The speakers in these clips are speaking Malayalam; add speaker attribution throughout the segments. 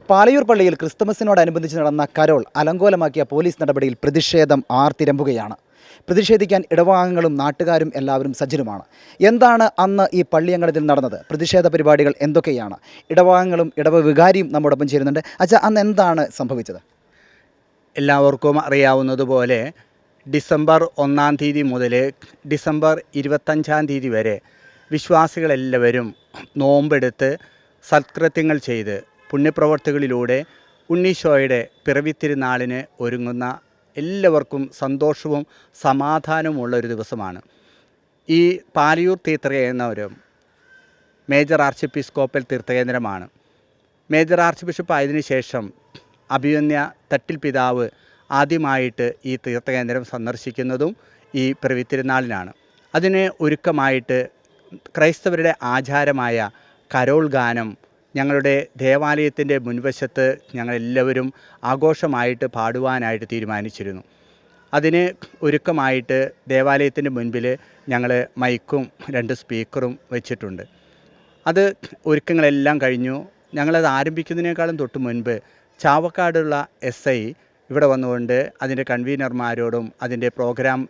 Speaker 1: പാലയൂർ പള്ളിയിൽ ക്രിസ്തുമസിനോടനുബന്ധിച്ച് നടന്ന കരോൾ അലങ്കോലമാക്കിയ പോലീസ് നടപടിയിൽ പ്രതിഷേധം ആർത്തിരമ്പുകയാണ്. പ്രതിഷേധിക്കാൻ ഇടവകാംഗങ്ങളും നാട്ടുകാരും എല്ലാവരും സജ്ജരുമാണ്. എന്താണ് അന്ന് ഈ പള്ളിയങ്കണത്തിൽ നടന്നത്? പ്രതിഷേധ പരിപാടികൾ എന്തൊക്കെയാണ്? ഇടവകാംഗങ്ങളും ഇടവ വികാരിയും നമ്മോടൊപ്പം ചേരുന്നുണ്ട്. അച്ഛാ, അന്ന് എന്താണ് സംഭവിച്ചത്?
Speaker 2: എല്ലാവർക്കും അറിയാവുന്നതുപോലെ ഡിസംബർ 1-ാം തീയതി മുതൽ ഡിസംബർ 25-ാം തീയതി വരെ വിശ്വാസികളെല്ലാവരും നോമ്പെടുത്ത് സത്കൃത്യങ്ങൾ ചെയ്ത് പുണ്യപ്രവർത്തികളിലൂടെ ഉണ്ണീശോയുടെ പിറവിത്തിരുനാളിന് ഒരുങ്ങുന്ന എല്ലാവർക്കും സന്തോഷവും സമാധാനവുമുള്ള ഒരു ദിവസമാണ്. ഈ പാലയൂർ തീർത്ഥകേന്ദ്രം മേജർ ആർച്ച് എപ്പിസ്കോപ്പൽ തീർത്ഥകേന്ദ്രമാണ്. മേജർ ആർച്ച് ബിഷപ്പ് ആയതിനു ശേഷം അഭിമന്യ തട്ടിൽ പിതാവ് ആദ്യമായിട്ട് ഈ തീർത്ഥകേന്ദ്രം സന്ദർശിക്കുന്നതും ഈ പിറവിത്തിരുനാളിനാണ്. അതിന് ഒരുക്കമായിട്ട് ക്രൈസ്തവരുടെ ആചാരമായ കരോൾ ഗാനം ഞങ്ങളുടെ ദേവാലയത്തിൻ്റെ മുൻവശത്ത് ഞങ്ങളെല്ലാവരും ആഘോഷമായിട്ട് പാടുവാനായിട്ട് തീരുമാനിച്ചിരുന്നു. അതിന് ഒരുക്കമായിട്ട് ദേവാലയത്തിൻ്റെ മുൻപിൽ ഞങ്ങൾ മൈക്കും 2 സ്പീക്കറും വെച്ചിട്ടുണ്ട്. അത് ഒരുക്കങ്ങളെല്ലാം കഴിഞ്ഞു. ഞങ്ങളത് ആരംഭിക്കുന്നതിനേക്കാളും തൊട്ട് മുൻപ് ചാവക്കാടുള്ള SI ഇവിടെ വന്നുകൊണ്ട് അതിൻ്റെ കൺവീനർമാരോടും അതിൻ്റെ പ്രോഗ്രാം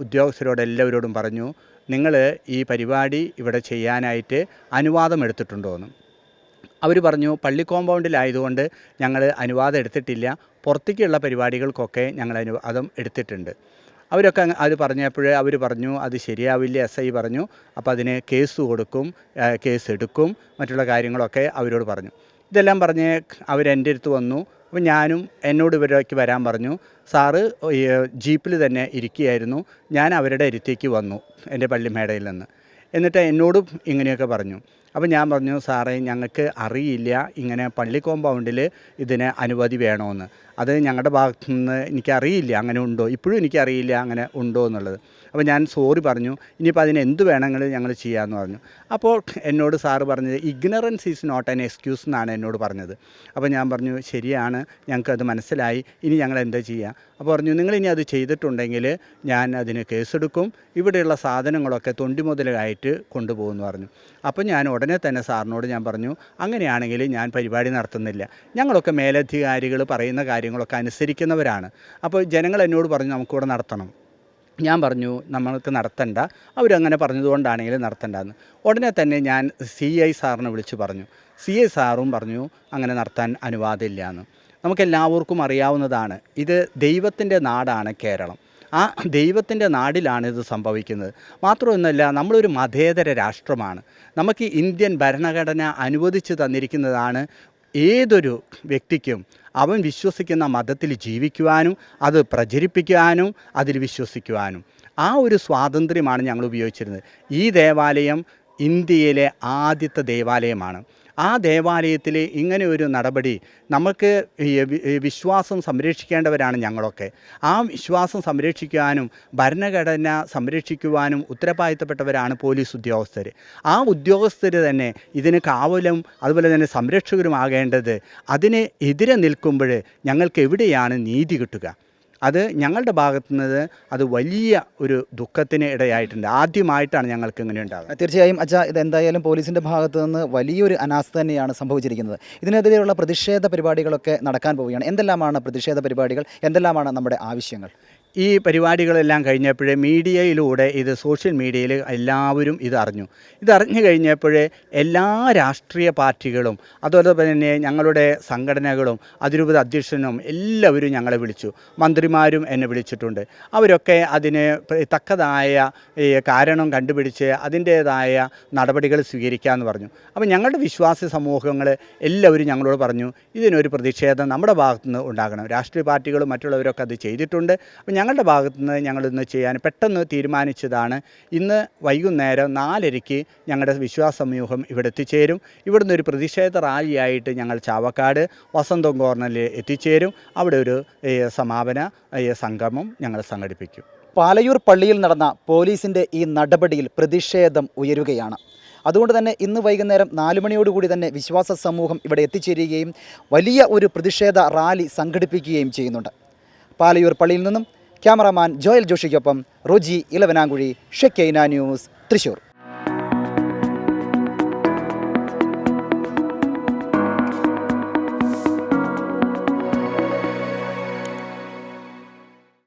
Speaker 2: ഉദ്യോഗസ്ഥരോടെല്ലാവരോടും പറഞ്ഞു, നിങ്ങൾ ഈ പരിപാടി ഇവിടെ ചെയ്യാനായിട്ട് അനുവാദം എടുത്തിട്ടുണ്ടോ എന്ന്. അവർ പറഞ്ഞു, പള്ളി കോമ്പൗണ്ടിലായതുകൊണ്ട് ഞങ്ങൾ അനുവാദം എടുത്തിട്ടില്ല, പുറത്തേക്കുള്ള പരിപാടികൾക്കൊക്കെ ഞങ്ങൾ അനുവാദം എടുത്തിട്ടുണ്ട്. അവരൊക്കെ അത് പറഞ്ഞപ്പോൾ അവർ പറഞ്ഞു അത് ശരിയാവില്ല. SI പറഞ്ഞു, അപ്പോൾ അതിന് കേസ് കൊടുക്കും, കേസ് എടുക്കും, മറ്റുള്ള കാര്യങ്ങളൊക്കെ അവരോട് പറഞ്ഞു. ഇതെല്ലാം പറഞ്ഞ് അവരെൻ്റെ അടുത്ത് വന്നു. അപ്പോൾ ഞാനും എന്നോട് ഇവരേക്ക് വരാൻ പറഞ്ഞു. സാറ് ജീപ്പിൽ തന്നെ ഇരിക്കുകയായിരുന്നു. ഞാൻ അവരുടെ അടുത്തേക്ക് വന്നു എൻ്റെ പള്ളിമേടയിൽ നിന്ന്. എന്നിട്ട് എന്നോടും ഇങ്ങനെയൊക്കെ പറഞ്ഞു. അപ്പോൾ ഞാൻ പറഞ്ഞു, സാറേ ഞങ്ങൾക്ക് അറിയില്ല ഇങ്ങനെ പള്ളി കോമ്പൗണ്ടിൽ ഇതിന് അനുമതി വേണമെന്ന്. അത് ഞങ്ങളുടെ ഭാഗത്തു നിന്ന് എനിക്കറിയില്ല അങ്ങനെ ഉണ്ടോ, ഇപ്പോഴും എനിക്കറിയില്ല അങ്ങനെ ഉണ്ടോ എന്നുള്ളത്. അപ്പോൾ ഞാൻ സോറി പറഞ്ഞു. ഇനിയിപ്പോൾ അതിന് എന്ത് വേണമെങ്കിലും ഞങ്ങൾ ചെയ്യാമെന്ന് പറഞ്ഞു. അപ്പോൾ എന്നോട് സാറ് പറഞ്ഞത് ignorance is not an excuse എന്നാണ് എന്നോട് പറഞ്ഞത്. അപ്പോൾ ഞാൻ പറഞ്ഞു, ശരിയാണ്, ഞങ്ങൾക്കത് മനസ്സിലായി, ഇനി ഞങ്ങൾ എന്താ ചെയ്യുക? അപ്പോൾ പറഞ്ഞു, നിങ്ങളിനി അത് ചെയ്തിട്ടുണ്ടെങ്കിൽ ഞാൻ അതിന് കേസെടുക്കും, ഇവിടെയുള്ള സാധനങ്ങളൊക്കെ തൊണ്ടി മുതലായിട്ട് കൊണ്ടുപോകുമെന്ന് പറഞ്ഞു. അപ്പോൾ ഞാൻ ഉടനെ തന്നെ സാറിനോട് ഞാൻ പറഞ്ഞു, അങ്ങനെയാണെങ്കിൽ ഞാൻ പരിപാടി നടത്തുന്നില്ല. ഞങ്ങളൊക്കെ മേലധികാരികൾ പറയുന്ന കാര്യങ്ങളൊക്കെ അനുസരിക്കുന്നവരാണ്. അപ്പോൾ ജനങ്ങൾ എന്നോട് പറഞ്ഞു നമുക്കിവിടെ നടത്തണം. ഞാൻ പറഞ്ഞു നമ്മൾക്ക് നടത്തണ്ട, അവരങ്ങനെ പറഞ്ഞതുകൊണ്ടാണെങ്കിലും നടത്തണ്ടെന്ന്. ഉടനെ തന്നെ ഞാൻ CI സാറിനെ വിളിച്ച് പറഞ്ഞു. CI സാറും പറഞ്ഞു അങ്ങനെ നടത്താൻ അനുവാദമില്ല എന്ന്. നമുക്കെല്ലാവർക്കും അറിയാവുന്നതാണ്, ഇത് ദൈവത്തിൻ്റെ നാടാണ് കേരളം. ആ ദൈവത്തിൻ്റെ നാടിലാണ് ഇത് സംഭവിക്കുന്നത്. മാത്രമൊന്നുമല്ല, നമ്മളൊരു മതേതര രാഷ്ട്രമാണ്. നമുക്ക് ഇന്ത്യൻ ഭരണഘടന അനുവദിച്ച് തന്നിരിക്കുന്നതാണ് ഏതൊരു വ്യക്തിക്കും അവൻ വിശ്വസിക്കുന്ന മതത്തിൽ ജീവിക്കുവാനും അത് പ്രചരിപ്പിക്കുവാനും അതിൽ വിശ്വസിക്കുവാനും. ആ ഒരു സ്വാതന്ത്ര്യമാണ് ഞങ്ങൾ ഉപയോഗിച്ചിരുന്നത്. ഈ ദേവാലയം ഇന്ത്യയിലെ ആദ്യത്തെ ദേവാലയമാണ്. ആ ദേവാലയത്തിൽ ഇങ്ങനെ ഒരു നടപടി, നമുക്ക് വിശ്വാസം സംരക്ഷിക്കേണ്ടവരാണ് ഞങ്ങളൊക്കെ. ആ വിശ്വാസം സംരക്ഷിക്കുവാനും ഭരണഘടന സംരക്ഷിക്കുവാനും ഉത്തരവാദിത്തപ്പെട്ടവരാണ് പോലീസ് ഉദ്യോഗസ്ഥർ. ആ ഉദ്യോഗസ്ഥർ തന്നെ ഇതിന് കാവലും അതുപോലെ തന്നെ സംരക്ഷകരുമാകേണ്ടത്. അതിന് എതിരെ നിൽക്കുമ്പോൾ ഞങ്ങൾക്ക് എവിടെയാണ് നീതി കിട്ടുക? അത് ഞങ്ങളുടെ ഭാഗത്തു നിന്ന് അത് വലിയ ഒരു ദുഃഖത്തിന് ഇടയായിട്ടുണ്ട്. ആദ്യമായിട്ടാണ് ഞങ്ങൾക്ക് ഇങ്ങനെ ഉണ്ടാകുന്നത്.
Speaker 1: തീർച്ചയായും അച്ഛാ, ഇത് എന്തായാലും പോലീസിൻ്റെ ഭാഗത്തു നിന്ന് വലിയൊരു അനാസ്ഥ തന്നെയാണ് സംഭവിച്ചിരിക്കുന്നത്. ഇതിനെതിരെയുള്ള പ്രതിഷേധ പരിപാടികളൊക്കെ നടക്കാൻ പോവുകയാണ്. എന്തെല്ലാമാണ് പ്രതിഷേധ പരിപാടികൾ? എന്തെല്ലാമാണ് നമ്മുടെ ആവശ്യങ്ങൾ?
Speaker 2: ഈ പരിപാടികളെല്ലാം കഴിഞ്ഞപ്പോൾ മീഡിയയിലൂടെ ഇത് സോഷ്യൽ മീഡിയയിൽ എല്ലാവരും ഇതറിഞ്ഞു. ഇതറിഞ്ഞു കഴിഞ്ഞപ്പോൾ എല്ലാ രാഷ്ട്രീയ പാർട്ടികളും അതുപോലെ തന്നെ ഞങ്ങളുടെ സംഘടനകളും അതിരൂപത അധ്യക്ഷനും എല്ലാവരും ഞങ്ങളെ വിളിച്ചു. മന്ത്രിമാരും എന്നെ വിളിച്ചിട്ടുണ്ട്. അവരൊക്കെ അതിന് തക്കതായ കാരണം കണ്ടുപിടിച്ച് അതിൻ്റേതായ നടപടികൾ സ്വീകരിക്കാമെന്ന് പറഞ്ഞു. അപ്പോൾ ഞങ്ങളുടെ വിശ്വാസി സമൂഹങ്ങൾ എല്ലാവരും ഞങ്ങളോട് പറഞ്ഞു ഇതിനൊരു പ്രതിഷേധം നമ്മുടെ ഭാഗത്തുനിന്ന് ഉണ്ടാകണം. രാഷ്ട്രീയ പാർട്ടികളും മറ്റുള്ളവരൊക്കെ അത് ചെയ്തിട്ടുണ്ട്. അപ്പോൾ ഞങ്ങളുടെ ഭാഗത്തുനിന്ന് ഞങ്ങളിന്ന് ചെയ്യാൻ പെട്ടെന്ന് തീരുമാനിച്ചതാണ്. ഇന്ന് വൈകുന്നേരം 4:00-ക്ക് ഞങ്ങളുടെ വിശ്വാസ സമൂഹം ഇവിടെ എത്തിച്ചേരും. ഇവിടുന്ന് ഒരു പ്രതിഷേധ റാലിയായിട്ട് ഞങ്ങൾ ചാവക്കാട് വസന്തം കോർണറിൽ എത്തിച്ചേരും. അവിടെ ഒരു സമാപന സംഗമം ഞങ്ങൾ സംഘടിപ്പിക്കും.
Speaker 1: പാലയൂർ പള്ളിയിൽ നടന്ന പോലീസിൻ്റെ ഈ നടപടിയിൽ പ്രതിഷേധം ഉയരുകയാണ്. അതുകൊണ്ട് തന്നെ ഇന്ന് വൈകുന്നേരം 4 മണിയോടുകൂടി തന്നെ വിശ്വാസ സമൂഹം ഇവിടെ എത്തിച്ചേരുകയും വലിയ ഒരു പ്രതിഷേധ റാലി സംഘടിപ്പിക്കുകയും ചെയ്യുന്നുണ്ട്. പാലയൂർ പള്ളിയിൽ നിന്നും ക്യാമറാമാൻ ജോയൽ ജോഷിക്കൊപ്പം റോജി ഇലവനാങ്കുഴി, ഷെക്കൈന ന്യൂസ്, തൃശ്ശൂർ.